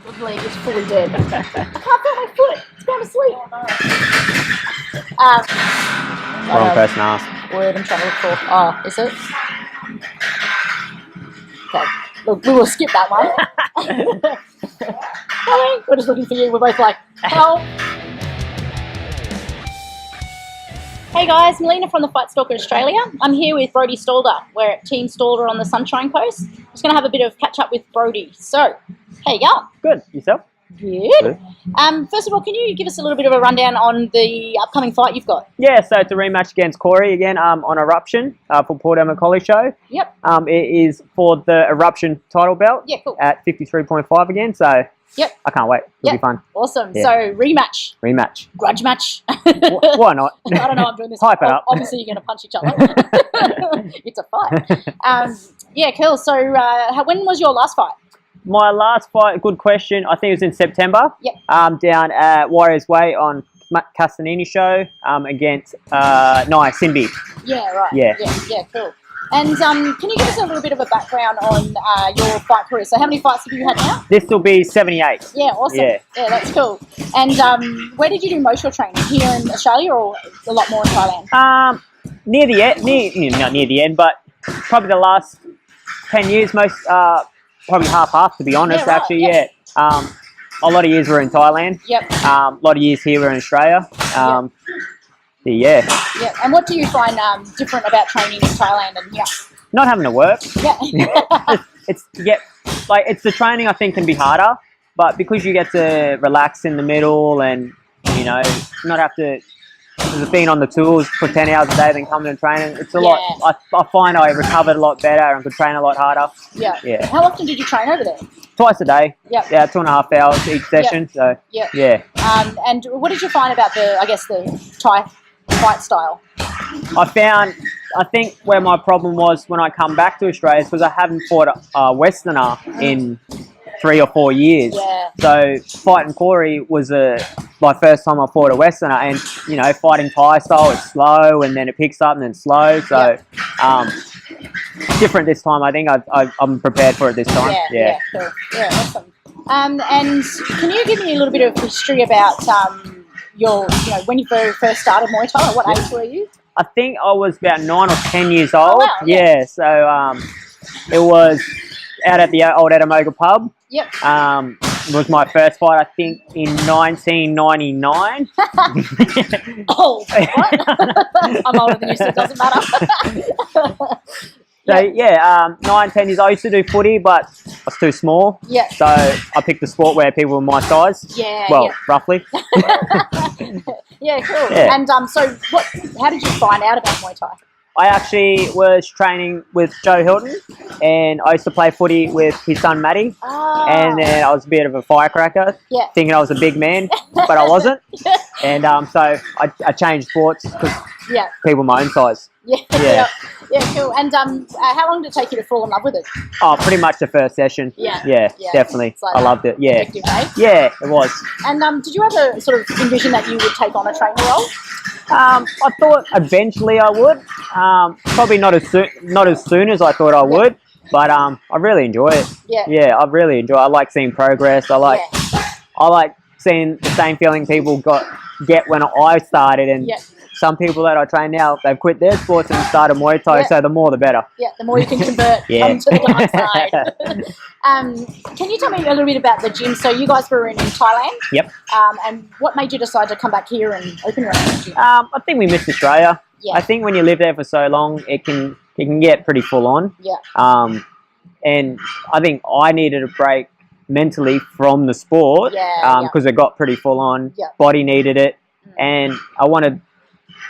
The leg is fully dead. I can't feel my foot. It's going to sleep. Wrong person asked. Word I'm trying to look for. Oh, is it? Okay. Look, we will skip that one. Hey, we're just looking for you. We're both like, help. Hey guys, Melina from the Fight Stalker Australia. I'm here with Brodie Stalder. We're at Team Stalder on the Sunshine Coast. I'm just going to have a bit of catch up with Brodie. So, how you going? Good. Yourself? Good. First of all, can you give us a little bit of a rundown on the upcoming fight you've got? Yeah, so it's a rematch against Corey again on Eruption for Port Collie Show. Yep. It is for the Eruption title belt. Yeah, cool. At 53.5 again, so yep. I can't wait. It'll be fun. Awesome. Yeah. So, rematch. Rematch. Grudge match. Why not? I don't know, I'm doing this. Hype it up. Obviously, you're going to punch each other. It's a fight. Yeah, cool. So, when was your last fight? My last fight, good question. I think it was in September. Yep. Down at Warriors Way on Castanini show against Sinby. Yeah, right. Yeah. Yeah, cool. And can you give us a little bit of a background on your fight career? So how many fights have you had now? This will be 78. Yeah, awesome. Yeah, that's cool. And where did you do most of your training? Here in Australia or a lot more in Thailand? Near the end, not near the end, but probably the last 10 years, most probably half to be honest. Yeah, right. Actually, yeah. A lot of years were in Thailand. Yep. A lot of years here were in Australia. Yep. Yeah. Yeah. And what do you find different about training in Thailand and here? Not having to work. Yeah. it's the training I think can be harder, but because you get to relax in the middle and not have to being on the tools for 10 hours a day then coming and training, it's a lot. I find I recovered a lot better and could train a lot harder. Yeah. Yeah. How often did you train over there? Twice a day. Yeah. Yeah, 2.5 hours each session. So yeah. And what did you find about the Thai fight style? I think where my problem was when I come back to Australia is because I haven't fought a Westerner in 3 or 4 years. Yeah. So fighting Corey was my first time I fought a Westerner, and fighting Thai style is slow and then it picks up and then slow. So different this time. I think I'm prepared for it this time. Yeah, cool. Yeah, awesome. And can you give me a little bit of history about when you first started Muay Thai? What age were you? I think I was about 9 or 10 years old. Oh, wow. Yeah. So it was out at the old Adamoga pub. Yep. It was my first fight, I think, in 1999. Oh, what? I'm older than you, so it doesn't matter. So, 9, 10 years. I used to do footy, but I was too small. Yeah. So I picked a sport where people were my size. Yeah. Well, roughly. Yeah, cool. Yeah. And so how did you find out about Muay Thai? I actually was training with Joe Hilton, and I used to play footy with his son Matty. Oh. And then I was a bit of a firecracker, thinking I was a big man, but I wasn't. And so I changed sports because people my own size. Yeah, cool. And how long did it take you to fall in love with it? Oh, pretty much the first session. Yeah, definitely. Like I loved it. Yeah, yeah, it was. And did you ever sort of envision that you would take on a trainer role? I thought eventually I would. Probably not as soon as I thought I would, but I really enjoy it. Yeah, I really enjoy it. I like seeing progress. I like seeing the same feeling people get when I started, and some people that I train now, they've quit their sports and started Muay Thai, so the more the better. Yeah, the more you can convert onto the dark side. Can you tell me a little bit about the gym? So you guys were in Thailand? Yep. And what made you decide to come back here and open your own gym? I think we missed Australia. Yeah. I think when you live there for so long, it can get pretty full on. Yeah. And I think I needed a break mentally from the sport because it got pretty full on. Yeah. Body needed it, and I wanted.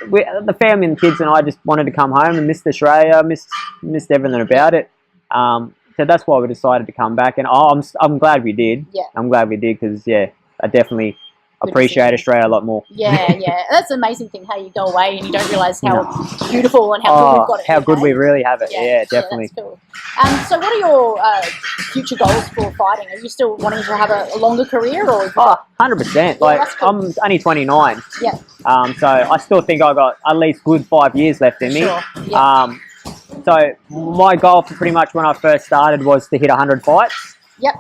The family and the kids and I just wanted to come home and missed Australia, missed everything about it. So that's why we decided to come back, and I'm glad we did. Yeah. I'm glad we did because I definitely appreciate Australia a lot lot Yeah. That's an amazing thing how you go away and you don't realise how beautiful and how good we've got it. How good we really have it. Yeah, definitely. That's cool. So what are your future goals for fighting? Are you still wanting to have a longer career? Or 100%. Like, cool. I'm only 29. Yeah. So I still think I got at least good 5 years left in me. Sure. Yeah. So my goal for pretty much when I first started was to hit 100 fights. Yep.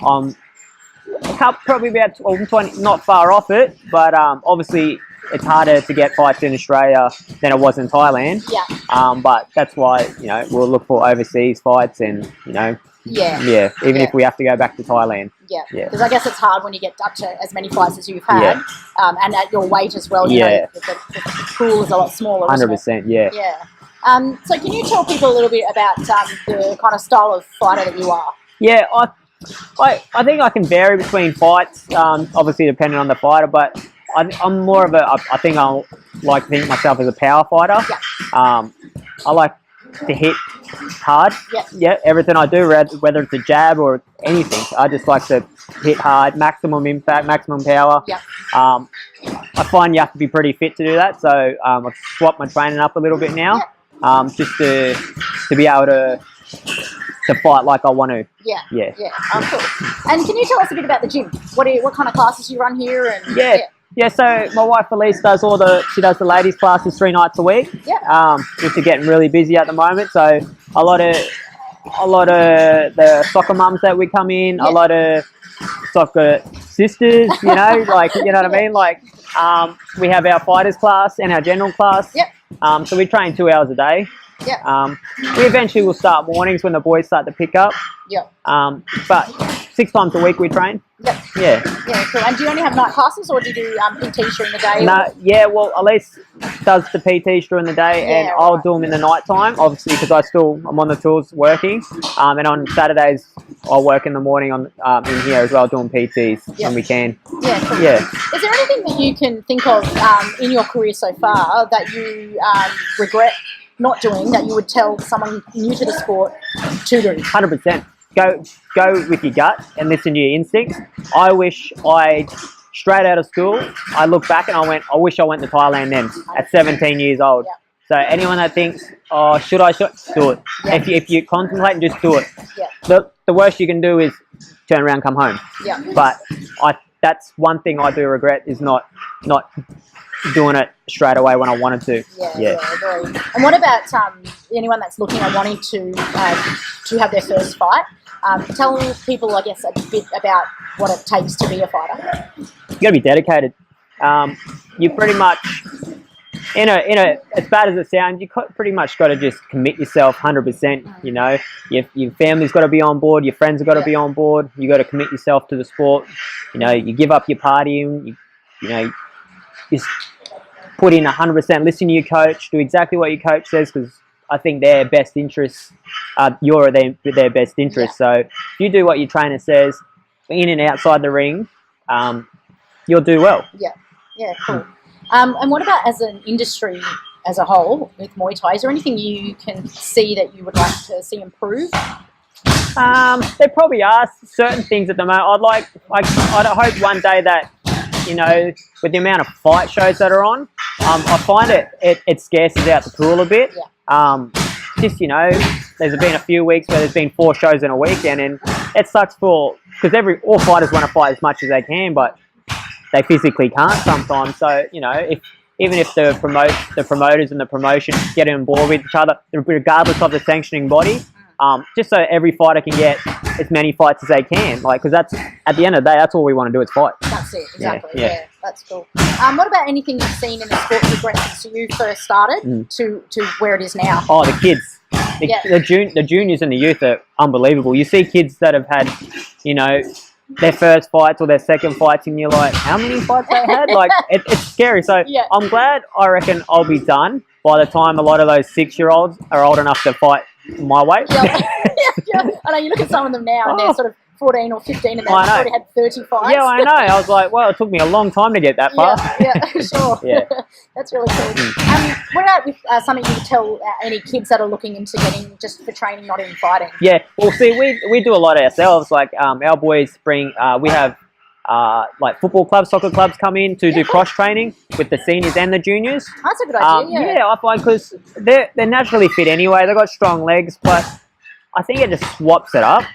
Probably about 20, not far off it, but obviously it's harder to get fights in Australia than it was in Thailand. Yeah. But that's why, we'll look for overseas fights and, even if we have to go back to Thailand. Yeah, because I guess it's hard when you get up to as many fights as you've had, and at your weight as well. You know, the pool is a lot smaller. 100%, yeah. Yeah. So can you tell people a little bit about the kind of style of fighter that you are? Yeah, I think I can vary between fights, obviously depending on the fighter, but I'm more of I think I like to think myself as a power fighter. Yeah. I like to hit hard. Yeah, everything I do, whether it's a jab or anything, I just like to hit hard, maximum impact, maximum power. Yeah. I find you have to be pretty fit to do that, so I've swapped my training up a little bit now, just to be able to fight like I want to. Yeah. Oh, cool. And can you tell us a bit about the gym? What kind of classes you run here? And Yeah, so my wife Elise does she does the ladies classes 3 nights a week. Yeah. Just getting really busy at the moment. So a lot of the soccer mums that we come in, a lot of soccer sisters, like you know what I mean? Like we have our fighters class and our general class. Yep. So we train 2 hours a day. Yeah. We eventually will start mornings when the boys start to pick up. Yep. But 6 times a week we train. Yep. Yeah. Yeah, cool. And do you only have night classes, or do you do PTs during the day? No, well, Elise does the PTs during the day, and I'll do them in the night time, obviously, because I'm on the tools working. And on Saturdays, I'll work in the morning in here as well, doing PTs when we can. Yeah, cool. Yeah. Is there anything that you can think of in your career so far that you regret not doing, that you would tell someone new to the sport to do? 100%. Go with your gut and listen to your instincts. I wish straight out of school, I look back and I wish I went to Thailand then at 17 years old. Yeah. So anyone that thinks, oh, should I do it? Yeah. If you contemplate, just do it. Yeah. The worst you can do is turn around, come home. Yeah. But that's one thing I do regret, is not doing it straight away when I wanted to. Yeah, agree. And what about anyone that's looking at wanting to have their first fight? Tell people, I guess, a bit about what it takes to be a fighter. You got to be dedicated. You pretty much, in a as bad as it sounds, you pretty much got to just commit yourself 100%. Your family's got to be on board. Your friends have got to be on board. You got to commit yourself to the sport. You give up your partying. You just put in 100%. Listen to your coach. Do exactly what your coach says, because I think their best interests, you're their best interests. So if you do what your trainer says, in and outside the ring, you'll do well. Yeah, cool. And what about as an industry as a whole with Muay Thai? Is there anything you can see that you would like to see improve? There probably are certain things at the moment. I'd hope one day that, with the amount of fight shows that are on, I find it scarces out the pool a bit. There's been a few weeks where there's been 4 shows in a weekend, and it sucks because all fighters want to fight as much as they can, but they physically can't sometimes. So even if the promoters and the promotion get on board with each other, regardless of the sanctioning body, just so every fighter can get as many fights as they can, because that's, at the end of the day, that's all we want to do is fight. That's it, exactly. Yeah, that's cool. What about anything you've seen in the sport progress since you first started to where it is now? Oh, the kids. The juniors and the youth are unbelievable. You see kids that have had, their first fights or their second fights, and you're like, how many fights they had? It's scary. So I'm glad, I reckon I'll be done by the time a lot of those 6-year-olds are old enough to fight my weight. I know, you look at some of them now and they're sort of 14 or 15 and they've already had 30 fights. Yeah, I know. I was like, well, it took me a long time to get that far. Sure. That's really cool. What about with something you could tell any kids that are looking into getting just for training, not in fighting? Yeah, well, see, we do a lot ourselves. Our boys bring, we have football clubs, soccer clubs come in to do cross training with the seniors and the juniors. That's a good idea. I find, because they're naturally fit anyway. They've got strong legs, but I think it just swaps it up.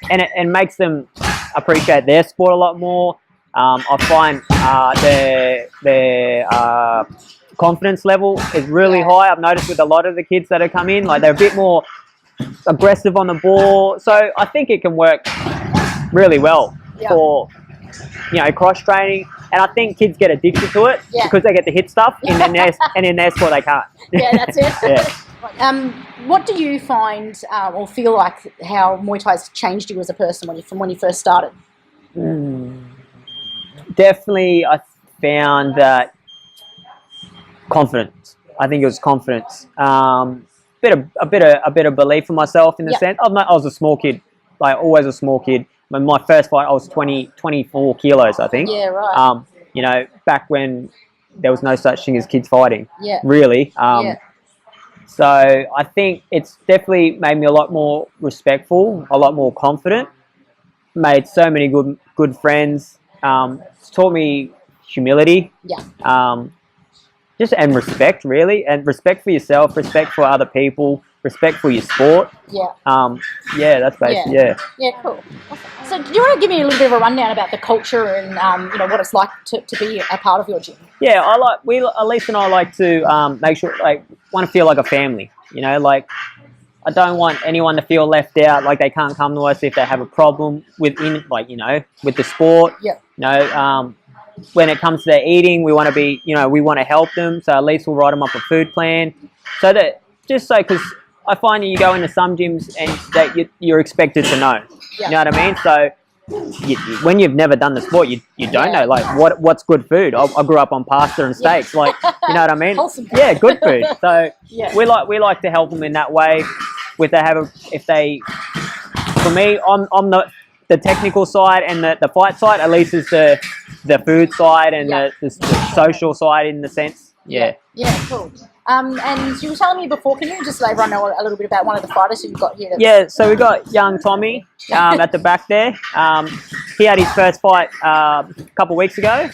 And it makes them appreciate their sport a lot more. I find their confidence level is really high. I've noticed with a lot of the kids that have come in, they're a bit more aggressive on the ball. So I think it can work really well. for, cross training. And I think kids get addicted to it because they get to hit stuff, and in their sport they can't. Yeah, that's it. What do you find or feel like how Muay Thai's changed you as a person from when you first started? Definitely, I found that confidence. I think it was confidence. A bit of belief in myself in the sense. I was a small kid, like always a small kid. When my first fight, I was 24 kilos, I think. Yeah, right. Back when there was no such thing as kids fighting. Yeah. Really. So I think it's definitely made me a lot more respectful, a lot more confident. Made so many good friends. It's taught me humility. Yeah. And respect, really, and respect for yourself, respect for other people, respect for your sport. Yeah. That's basically Yeah, cool. Awesome. So, do you want to give me a little bit of a rundown about the culture and what it's like to be a part of your gym? Yeah, Elise and I like to make sure, want to feel like a family. I don't want anyone to feel left out, like they can't come to us if they have a problem with the sport. Yeah. When it comes to their eating, we want to be, we want to help them. So at least we'll write them up a food plan. So that, because I find you go into some gyms and that you're expected to know. Yeah. You know what I mean? So when you've never done the sport, you don't know, what's good food. I grew up on pasta and steaks, you know what I mean? Wholesome. Yeah, good food. So we like to help them in that way. For me, I'm the technical side and the fight side. At least is the food side and the social side in the sense. Yeah. Yeah, cool. And you were telling me before, can you just let everyone know a little bit about one of the fighters who you've got here? Yeah, so we got young Tommy at the back there. He had his first fight a couple of weeks ago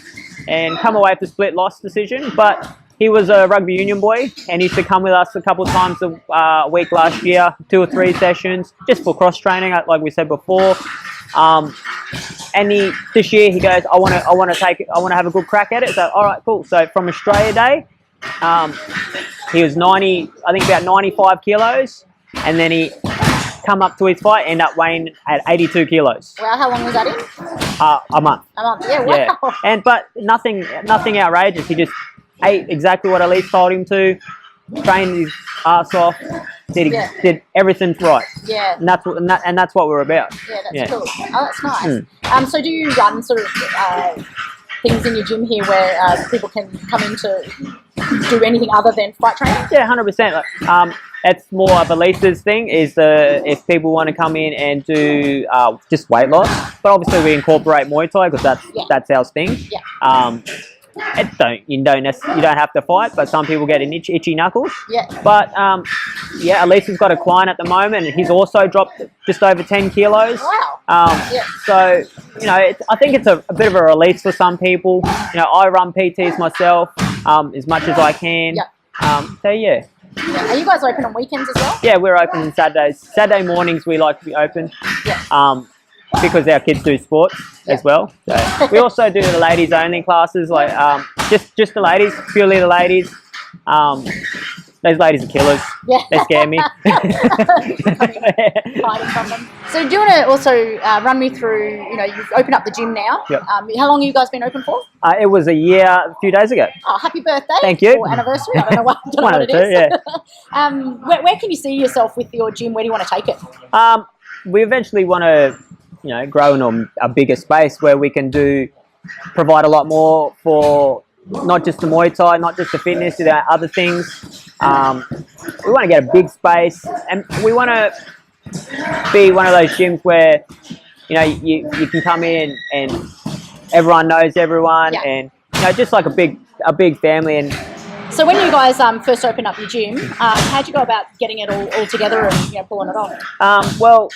and come away with a split loss decision, but he was a rugby union boy and he used to come with us a couple of times a week last year, 2 or 3 sessions, just for cross training, like we said before. And this year he goes, I want to have a good crack at it. So all right, cool. So from Australia Day, he was about 95 kilos, and then he come up to his fight, end up weighing at 82 kilos. Wow, how long was that in? A month. A month, yeah, wow. Yeah. But nothing outrageous. He just ate exactly what Elise told him to, trained his ass off, did everything right. Yeah. And that's what we're about. Yeah, that's cool. Oh, that's nice. So do you run sort of things in your gym here where people can come in to do anything other than fight training? Yeah, 100%. It's more of Elise's thing, is if people want to come in and do just weight loss, but obviously we incorporate Muay Thai because that's our thing. Yeah. You don't have to fight, but some people get an itchy knuckles. Yeah. But Elise's got a client at the moment, and he's also dropped just over 10 kilos. Wow. So I think it's a bit of a release for some people. I run PTs myself as much as I can. Yeah. So yeah. Are you guys open on weekends as well? Yeah, we're open on Saturdays. Saturday mornings we like to be open. Yeah. Because our kids do sports as well. So we also do the ladies only classes, just the ladies, purely the ladies. Those ladies are killers. Yeah. They scare me. Hiding from them. So do you want to also run me through, you've opened up the gym now. Yep. How long have you guys been open for? It was a year, a few days ago. Oh, happy birthday. Thank you. Or anniversary. I don't know what, One of the two, yeah. Where can you see yourself with your gym? Where do you want to take it? We eventually want to, grow in a bigger space where we can provide a lot more for not just the Muay Thai, not just the fitness, other things. We want to get a big space, and we want to be one of those gyms where you can come in and everyone knows everyone, and just like a big family. And so when you guys first opened up your gym, how'd you go about getting it all together and pulling it off? Well,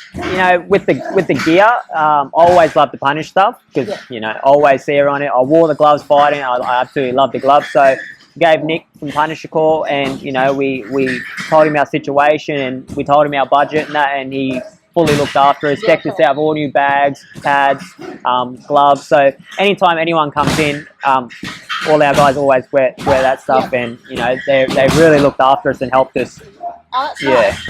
with the gear, I always love to punish stuff because I always see her on it. I wore the gloves fighting. I absolutely love the gloves. So gave Nick from Punisher call, and we told him our situation and we told him our budget and that, and he fully looked after us, decked us out with all new bags, pads, gloves. So anytime anyone comes in, all our guys always wear that stuff, and they really looked after us and helped us. Oh, that's nice.